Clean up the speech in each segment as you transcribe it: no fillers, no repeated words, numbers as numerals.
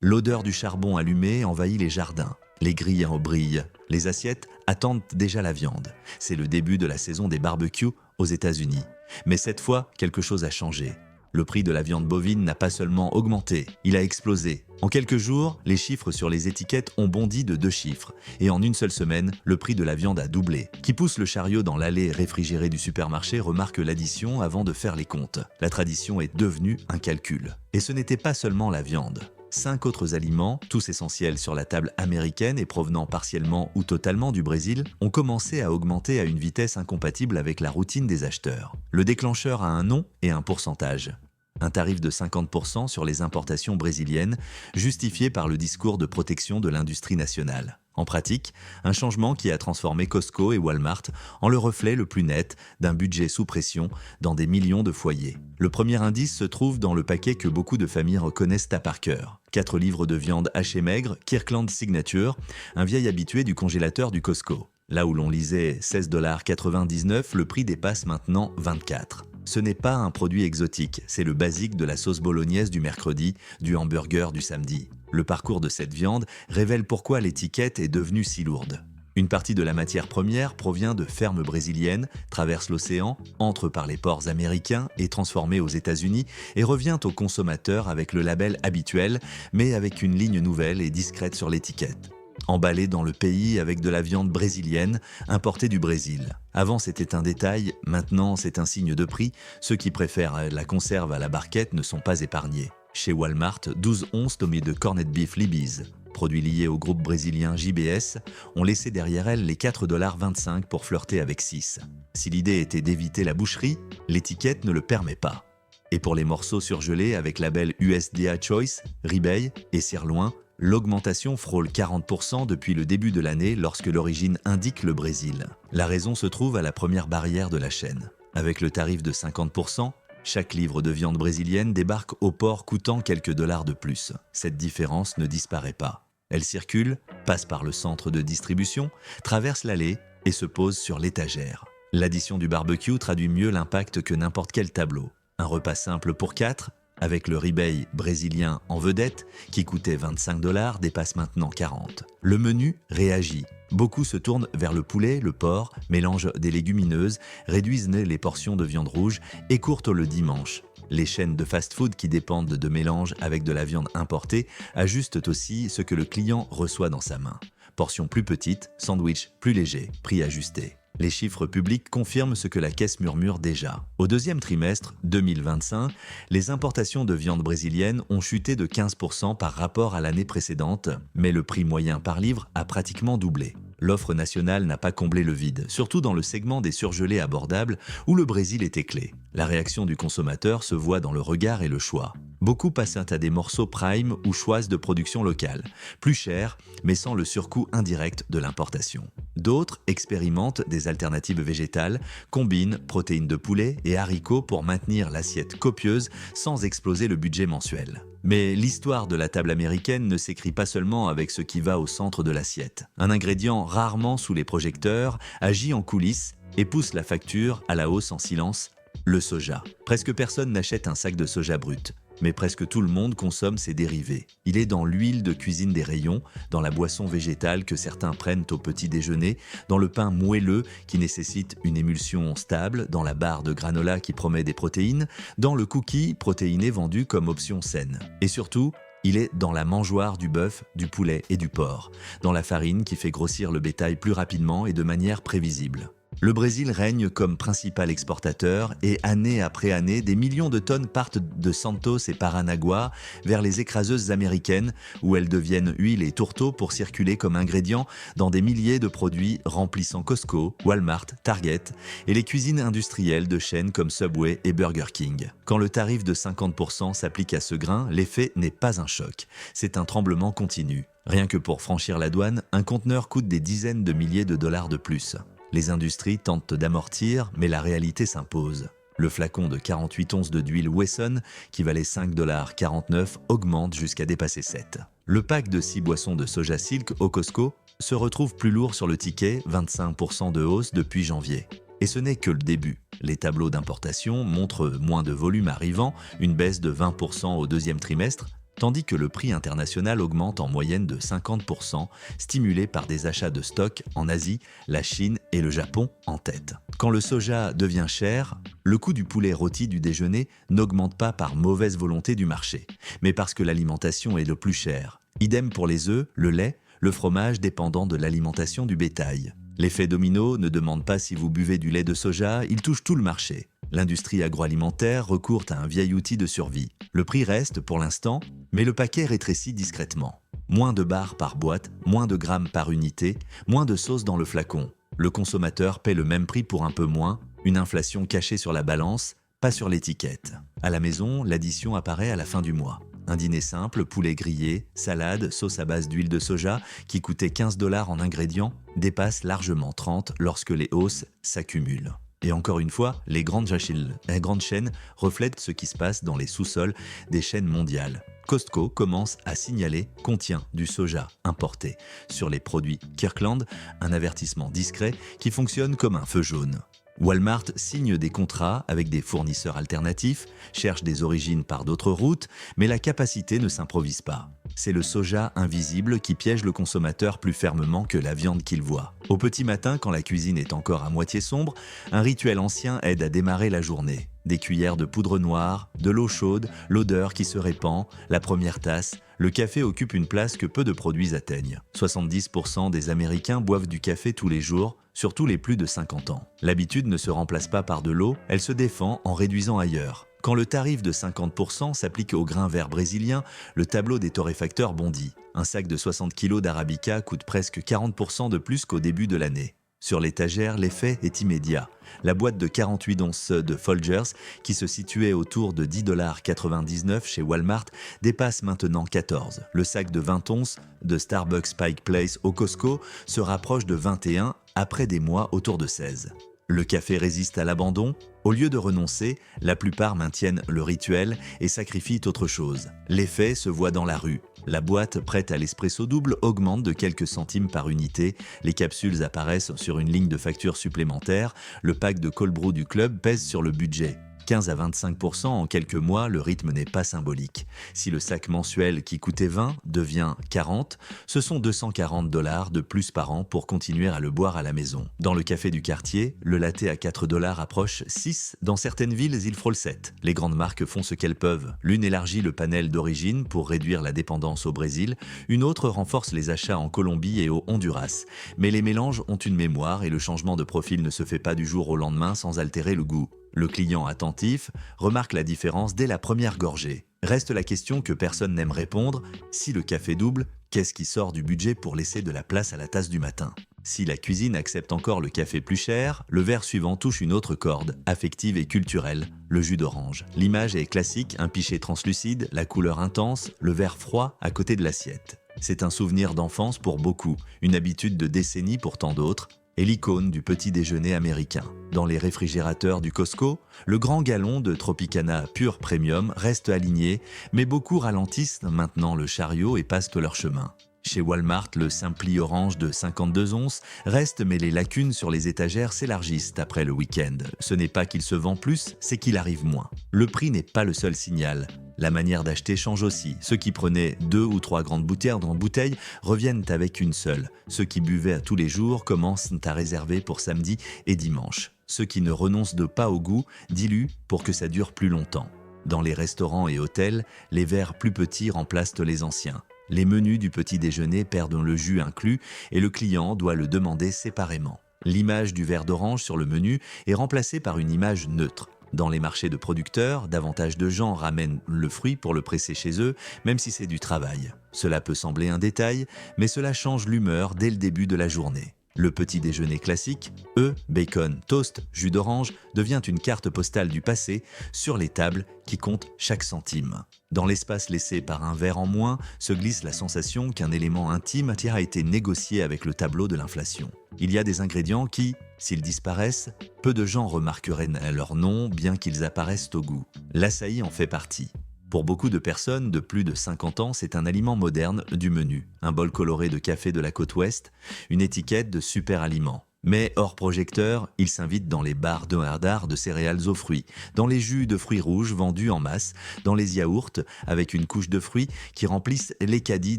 L'odeur du charbon allumé envahit les jardins. Les grillins brillent. Les assiettes attendent déjà la viande. C'est le début de la saison des barbecues aux États-Unis. Mais cette fois, quelque chose a changé. Le prix de la viande bovine n'a pas seulement augmenté, il a explosé. En quelques jours, les chiffres sur les étiquettes ont bondi de 2 chiffres. Et en une seule semaine, le prix de la viande a doublé. Qui pousse le chariot dans l'allée réfrigérée du supermarché remarque l'addition avant de faire les comptes. La tradition est devenue un calcul. Et ce n'était pas seulement la viande. 5 autres aliments, tous essentiels sur la table américaine et provenant partiellement ou totalement du Brésil, ont commencé à augmenter à une vitesse incompatible avec la routine des acheteurs. Le déclencheur a un nom et un pourcentage. Un tarif de 50% sur les importations brésiliennes, justifié par le discours de protection de l'industrie nationale. En pratique, un changement qui a transformé Costco et Walmart en le reflet le plus net d'un budget sous pression dans des millions de foyers. Le premier indice se trouve dans le paquet que beaucoup de familles reconnaissent à par cœur. 4 livres de viande hachée maigre, Kirkland Signature, un vieil habitué du congélateur du Costco. Là où l'on lisait 16,99 $, le prix dépasse maintenant 24 $. Ce n'est pas un produit exotique, c'est le basique de la sauce bolognaise du mercredi, du hamburger du samedi. Le parcours de cette viande révèle pourquoi l'étiquette est devenue si lourde. Une partie de la matière première provient de fermes brésiliennes, traverse l'océan, entre par les ports américains, est transformée aux États-Unis et revient au consommateur avec le label habituel, mais avec une ligne nouvelle et discrète sur l'étiquette. Emballé dans le pays avec de la viande brésilienne, importée du Brésil. Avant c'était un détail, maintenant c'est un signe de prix. Ceux qui préfèrent la conserve à la barquette ne sont pas épargnés. Chez Walmart, 12 onces nommées de corned beef Libby's, produits liés au groupe brésilien JBS, ont laissé derrière elles les 4,25 $ pour flirter avec 6. Si l'idée était d'éviter la boucherie, l'étiquette ne le permet pas. Et pour les morceaux surgelés avec label USDA Choice, ribeye et sirloin, l'augmentation frôle 40% depuis le début de l'année lorsque l'origine indique le Brésil. La raison se trouve à la première barrière de la chaîne. Avec le tarif de 50%, chaque livre de viande brésilienne débarque au port coûtant quelques dollars de plus. Cette différence ne disparaît pas. Elle circule, passe par le centre de distribution, traverse l'allée et se pose sur l'étagère. L'addition du barbecue traduit mieux l'impact que n'importe quel tableau. Un repas simple pour 4, avec le ribeye brésilien en vedette, qui coûtait 25 $, dépasse maintenant 40 $. Le menu réagit. Beaucoup se tournent vers le poulet, le porc, mélangent des légumineuses, réduisent les portions de viande rouge, écourtent le dimanche. Les chaînes de fast-food qui dépendent de mélanges avec de la viande importée ajustent aussi ce que le client reçoit dans sa main. Portions plus petites, sandwich plus léger, prix ajusté. Les chiffres publics confirment ce que la caisse murmure déjà. Au deuxième trimestre 2025, les importations de viande brésilienne ont chuté de 15% par rapport à l'année précédente, mais le prix moyen par livre a pratiquement doublé. L'offre nationale n'a pas comblé le vide, surtout dans le segment des surgelés abordables où le Brésil était clé. La réaction du consommateur se voit dans le regard et le choix. Beaucoup passent à des morceaux prime ou choisissent de production locale, plus chers, mais sans le surcoût indirect de l'importation. D'autres expérimentent des alternatives végétales, combinent protéines de poulet et haricots pour maintenir l'assiette copieuse sans exploser le budget mensuel. Mais l'histoire de la table américaine ne s'écrit pas seulement avec ce qui va au centre de l'assiette. Un ingrédient rarement sous les projecteurs agit en coulisses et pousse la facture à la hausse en silence, le soja. Presque personne n'achète un sac de soja brut. Mais presque tout le monde consomme ses dérivés. Il est dans l'huile de cuisine des rayons, dans la boisson végétale que certains prennent au petit déjeuner, dans le pain moelleux qui nécessite une émulsion stable, dans la barre de granola qui promet des protéines, dans le cookie protéiné vendu comme option saine. Et surtout, il est dans la mangeoire du bœuf, du poulet et du porc, dans la farine qui fait grossir le bétail plus rapidement et de manière prévisible. Le Brésil règne comme principal exportateur et année après année, des millions de tonnes partent de Santos et Paranaguá vers les écraseuses américaines où elles deviennent huile et tourteaux pour circuler comme ingrédients dans des milliers de produits remplissant Costco, Walmart, Target et les cuisines industrielles de chaînes comme Subway et Burger King. Quand le tarif de 50% s'applique à ce grain, l'effet n'est pas un choc, c'est un tremblement continu. Rien que pour franchir la douane, un conteneur coûte des dizaines de milliers de dollars de plus. Les industries tentent d'amortir, mais la réalité s'impose. Le flacon de 48 onces d'huile Wesson, qui valait 5,49 $, augmente jusqu'à dépasser 7 $. Le pack de 6 boissons de soja silk au Costco se retrouve plus lourd sur le ticket, 25% de hausse depuis janvier. Et ce n'est que le début. Les tableaux d'importation montrent moins de volume arrivant, une baisse de 20% au deuxième trimestre, tandis que le prix international augmente en moyenne de 50%, stimulé par des achats de stock en Asie, la Chine et le Japon en tête. Quand le soja devient cher, le coût du poulet rôti du déjeuner n'augmente pas par mauvaise volonté du marché, mais parce que l'alimentation est le plus cher. Idem pour les œufs, le lait, le fromage dépendant de l'alimentation du bétail. L'effet domino ne demande pas si vous buvez du lait de soja, il touche tout le marché. L'industrie agroalimentaire recourt à un vieil outil de survie. Le prix reste pour l'instant, mais le paquet rétrécit discrètement. Moins de barres par boîte, moins de grammes par unité, moins de sauce dans le flacon. Le consommateur paie le même prix pour un peu moins, une inflation cachée sur la balance, pas sur l'étiquette. À la maison, l'addition apparaît à la fin du mois. Un dîner simple, poulet grillé, salade, sauce à base d'huile de soja, qui coûtait 15 $ en ingrédients, dépasse largement 30 lorsque les hausses s'accumulent. Et encore une fois, les grandes chaînes reflètent ce qui se passe dans les sous-sols des chaînes mondiales. Costco commence à signaler « contient du soja importé » sur les produits Kirkland, un avertissement discret qui fonctionne comme un feu jaune. Walmart signe des contrats avec des fournisseurs alternatifs, cherche des origines par d'autres routes, mais la capacité ne s'improvise pas. C'est le soja invisible qui piège le consommateur plus fermement que la viande qu'il voit. Au petit matin, quand la cuisine est encore à moitié sombre, un rituel ancien aide à démarrer la journée. Des cuillères de poudre noire, de l'eau chaude, l'odeur qui se répand, la première tasse, le café occupe une place que peu de produits atteignent. 70% des Américains boivent du café tous les jours, surtout les plus de 50 ans. L'habitude ne se remplace pas par de l'eau, elle se défend en réduisant ailleurs. Quand le tarif de 50% s'applique au grain vert brésilien, le tableau des torréfacteurs bondit. Un sac de 60 kg d'arabica coûte presque 40% de plus qu'au début de l'année. Sur l'étagère, l'effet est immédiat. La boîte de 48 onces de Folgers, qui se situait autour de 10,99 $ chez Walmart, dépasse maintenant 14. Le sac de 20 onces de Starbucks Pike Place au Costco se rapproche de 21 après des mois autour de 16. Le café résiste à l'abandon. Au lieu de renoncer, la plupart maintiennent le rituel et sacrifient autre chose. L'effet se voit dans la rue. La boîte prête à l'espresso double augmente de quelques centimes par unité, les capsules apparaissent sur une ligne de facture supplémentaire, le pack de cold brew du club pèse sur le budget. 15 à 25% en quelques mois, le rythme n'est pas symbolique. Si le sac mensuel qui coûtait 20 devient 40, ce sont 240 $ de plus par an pour continuer à le boire à la maison. Dans le café du quartier, le latte à 4 $ approche 6. Dans certaines villes, il frôle 7. Les grandes marques font ce qu'elles peuvent. L'une élargit le panel d'origine pour réduire la dépendance au Brésil, une autre renforce les achats en Colombie et au Honduras. Mais les mélanges ont une mémoire et le changement de profil ne se fait pas du jour au lendemain sans altérer le goût. Le client attentif remarque la différence dès la première gorgée. Reste la question que personne n'aime répondre, si le café double, qu'est-ce qui sort du budget pour laisser de la place à la tasse du matin ? Si la cuisine accepte encore le café plus cher, le verre suivant touche une autre corde, affective et culturelle, le jus d'orange. L'image est classique, un pichet translucide, la couleur intense, le verre froid à côté de l'assiette. C'est un souvenir d'enfance pour beaucoup, une habitude de décennies pour tant d'autres, et l'icône du petit déjeuner américain. Dans les réfrigérateurs du Costco, le grand gallon de Tropicana Pure Premium reste aligné, mais beaucoup ralentissent maintenant le chariot et passent leur chemin. Chez Walmart, le Simply Orange de 52 onces reste, mais les lacunes sur les étagères s'élargissent après le week-end. Ce n'est pas qu'il se vend plus, c'est qu'il arrive moins. Le prix n'est pas le seul signal. La manière d'acheter change aussi. Ceux qui prenaient 2 ou 3 grandes bouteilles reviennent avec une seule. Ceux qui buvaient à tous les jours commencent à réserver pour samedi et dimanche. Ceux qui ne renoncent pas au goût diluent pour que ça dure plus longtemps. Dans les restaurants et hôtels, les verres plus petits remplacent les anciens. Les menus du petit déjeuner perdent le jus inclus et le client doit le demander séparément. L'image du verre d'orange sur le menu est remplacée par une image neutre. Dans les marchés de producteurs, davantage de gens ramènent le fruit pour le presser chez eux, même si c'est du travail. Cela peut sembler un détail, mais cela change l'humeur dès le début de la journée. Le petit déjeuner classique, œufs, bacon, toast, jus d'orange, devient une carte postale du passé sur les tables qui compte chaque centime. Dans l'espace laissé par un verre en moins se glisse la sensation qu'un élément intime a été négocié avec le tableau de l'inflation. Il y a des ingrédients qui, s'ils disparaissent, peu de gens remarqueraient leur nom bien qu'ils apparaissent au goût. L'açaï en fait partie. Pour beaucoup de personnes de plus de 50 ans, c'est un aliment moderne du menu. Un bol coloré de café de la côte ouest, une étiquette de super aliment. Mais hors projecteur, ils s'invitent dans les bars de hardard de céréales aux fruits, dans les jus de fruits rouges vendus en masse, dans les yaourts avec une couche de fruits qui remplissent les caddies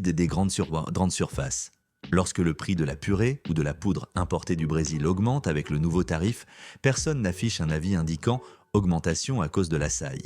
des grandes surfaces. Lorsque le prix de la purée ou de la poudre importée du Brésil augmente avec le nouveau tarif, personne n'affiche un avis indiquant augmentation à cause de l'açaï.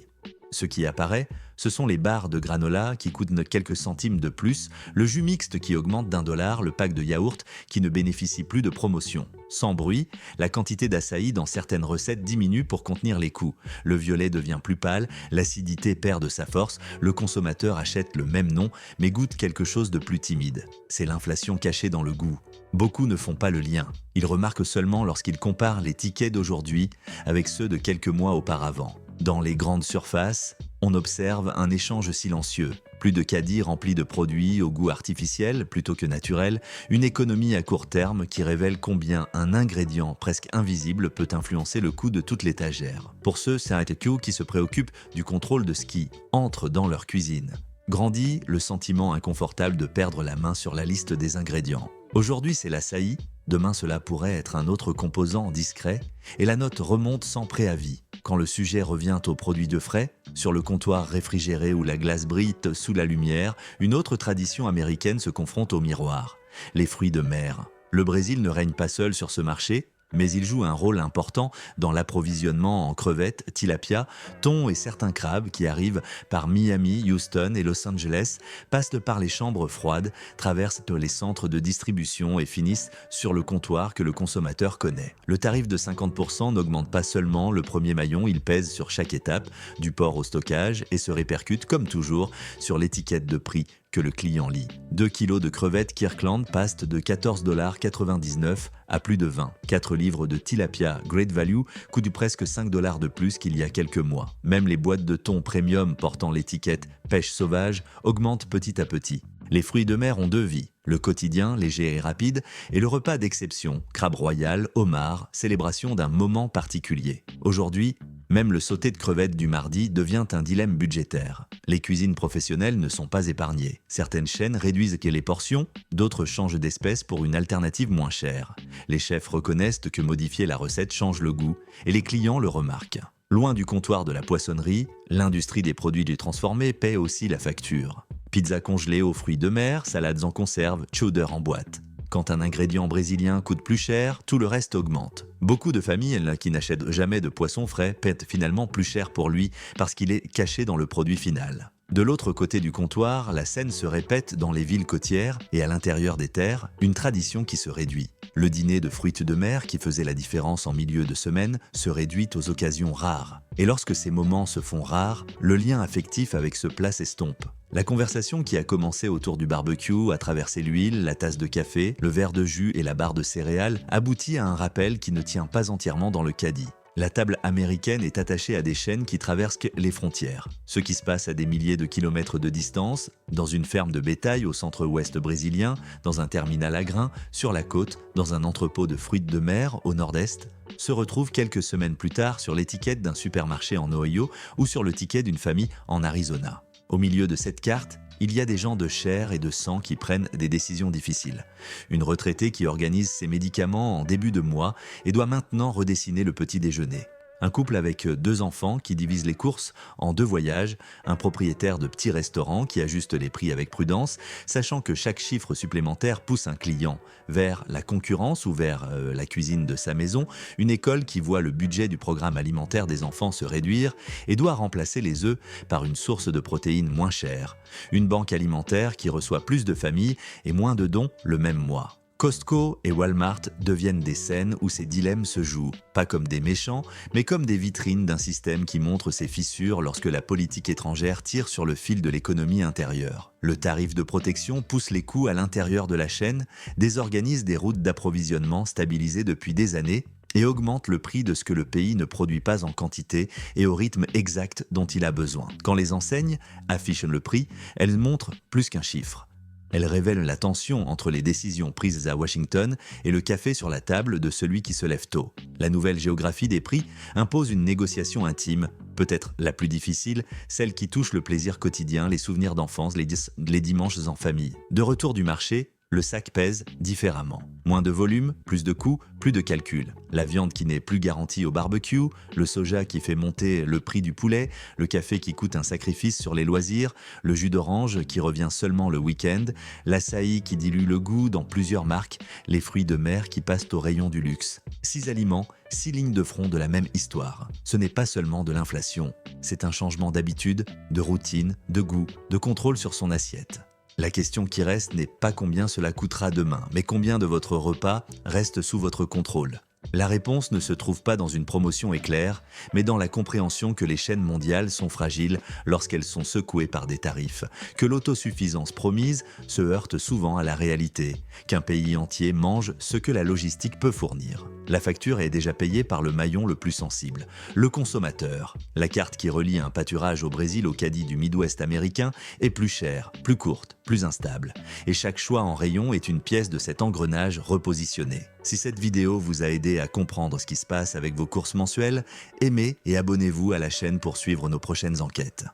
Ce qui apparaît, ce sont les barres de granola qui coûtent quelques centimes de plus, le jus mixte qui augmente d'1$, le pack de yaourt qui ne bénéficie plus de promotion. Sans bruit, la quantité d'açaï dans certaines recettes diminue pour contenir les coûts. Le violet devient plus pâle, l'acidité perd de sa force, le consommateur achète le même nom mais goûte quelque chose de plus timide. C'est l'inflation cachée dans le goût. Beaucoup ne font pas le lien. Ils remarquent seulement lorsqu'ils comparent les tickets d'aujourd'hui avec ceux de quelques mois auparavant. Dans les grandes surfaces, on observe un échange silencieux. Plus de caddies remplis de produits au goût artificiel plutôt que naturel, une économie à court terme qui révèle combien un ingrédient presque invisible peut influencer le coût de toute l'étagère. Pour ceux, c'est RTQ qui se préoccupent du contrôle de ce qui entre dans leur cuisine. Grandit le sentiment inconfortable de perdre la main sur la liste des ingrédients. Aujourd'hui, c'est l'açaï, demain cela pourrait être un autre composant discret, et la note remonte sans préavis. Quand le sujet revient aux produits de frais, sur le comptoir réfrigéré où la glace brille sous la lumière, une autre tradition américaine se confronte au miroir, les fruits de mer. Le Brésil ne règne pas seul sur ce marché, mais il joue un rôle important dans l'approvisionnement en crevettes, tilapia, thon et certains crabes qui arrivent par Miami, Houston et Los Angeles, passent par les chambres froides, traversent les centres de distribution et finissent sur le comptoir que le consommateur connaît. Le tarif de 50% n'augmente pas seulement le premier maillon, il pèse sur chaque étape, du port au stockage, et se répercute comme toujours sur l'étiquette de prix que le client lit. 2 kilos de crevettes Kirkland passent de 14,99$ à plus de 20. 4 livres de tilapia Great Value coûtent presque 5$ de plus qu'il y a quelques mois. Même les boîtes de thon premium portant l'étiquette pêche sauvage augmentent petit à petit. Les fruits de mer ont deux vies, le quotidien, léger et rapide, et le repas d'exception, crabe royal, homard, célébration d'un moment particulier. Aujourd'hui, même le sauté de crevettes du mardi devient un dilemme budgétaire. Les cuisines professionnelles ne sont pas épargnées. Certaines chaînes réduisent les portions, d'autres changent d'espèce pour une alternative moins chère. Les chefs reconnaissent que modifier la recette change le goût, et les clients le remarquent. Loin du comptoir de la poissonnerie, l'industrie des produits transformés paie aussi la facture. Pizza congelée aux fruits de mer, salades en conserve, chowder en boîte. Quand un ingrédient brésilien coûte plus cher, tout le reste augmente. Beaucoup de familles qui n'achètent jamais de poisson frais paient finalement plus cher pour lui parce qu'il est caché dans le produit final. De l'autre côté du comptoir, la scène se répète dans les villes côtières et à l'intérieur des terres, une tradition qui se réduit. Le dîner de fruits de mer qui faisait la différence en milieu de semaine se réduit aux occasions rares. Et lorsque ces moments se font rares, le lien affectif avec ce plat s'estompe. La conversation qui a commencé autour du barbecue a traversé l'huile, la tasse de café, le verre de jus et la barre de céréales, aboutit à un rappel qui ne tient pas entièrement dans le caddie. La table américaine est attachée à des chaînes qui traversent les frontières. Ce qui se passe à des milliers de kilomètres de distance, dans une ferme de bétail au centre-ouest brésilien, dans un terminal à grains, sur la côte, dans un entrepôt de fruits de mer au nord-est, se retrouve quelques semaines plus tard sur l'étiquette d'un supermarché en Ohio ou sur le ticket d'une famille en Arizona. Au milieu de cette carte, il y a des gens de chair et de sang qui prennent des décisions difficiles. Une retraitée qui organise ses médicaments en début de mois et doit maintenant redessiner le petit déjeuner. Un couple avec 2 enfants qui divise les courses en 2 voyages, un propriétaire de petit restaurant qui ajuste les prix avec prudence, sachant que chaque chiffre supplémentaire pousse un client vers la concurrence ou vers la cuisine de sa maison, une école qui voit le budget du programme alimentaire des enfants se réduire et doit remplacer les œufs par une source de protéines moins chère, une banque alimentaire qui reçoit plus de familles et moins de dons le même mois. Costco et Walmart deviennent des scènes où ces dilemmes se jouent, pas comme des méchants, mais comme des vitrines d'un système qui montre ses fissures lorsque la politique étrangère tire sur le fil de l'économie intérieure. Le tarif de protection pousse les coûts à l'intérieur de la chaîne, désorganise des routes d'approvisionnement stabilisées depuis des années et augmente le prix de ce que le pays ne produit pas en quantité et au rythme exact dont il a besoin. Quand les enseignes affichent le prix, elles montrent plus qu'un chiffre. Elle révèle la tension entre les décisions prises à Washington et le café sur la table de celui qui se lève tôt. La nouvelle géographie des prix impose une négociation intime, peut-être la plus difficile, celle qui touche le plaisir quotidien, les souvenirs d'enfance, les dimanches en famille. De retour du marché, le sac pèse différemment. Moins de volume, plus de coûts, plus de calculs. La viande qui n'est plus garantie au barbecue, le soja qui fait monter le prix du poulet, le café qui coûte un sacrifice sur les loisirs, le jus d'orange qui revient seulement le week-end, l'açaï qui dilue le goût dans plusieurs marques, les fruits de mer qui passent au rayon du luxe. 6 aliments, 6 lignes de front de la même histoire. Ce n'est pas seulement de l'inflation, c'est un changement d'habitude, de routine, de goût, de contrôle sur son assiette. La question qui reste n'est pas combien cela coûtera demain, mais combien de votre repas reste sous votre contrôle. La réponse ne se trouve pas dans une promotion éclair, mais dans la compréhension que les chaînes mondiales sont fragiles lorsqu'elles sont secouées par des tarifs, que l'autosuffisance promise se heurte souvent à la réalité, qu'un pays entier mange ce que la logistique peut fournir. La facture est déjà payée par le maillon le plus sensible, le consommateur. La carte qui relie un pâturage au Brésil au caddie du Midwest américain est plus chère, plus courte, plus instable. Et chaque choix en rayon est une pièce de cet engrenage repositionné. Si cette vidéo vous a aidé à comprendre ce qui se passe avec vos courses mensuelles, aimez et abonnez-vous à la chaîne pour suivre nos prochaines enquêtes.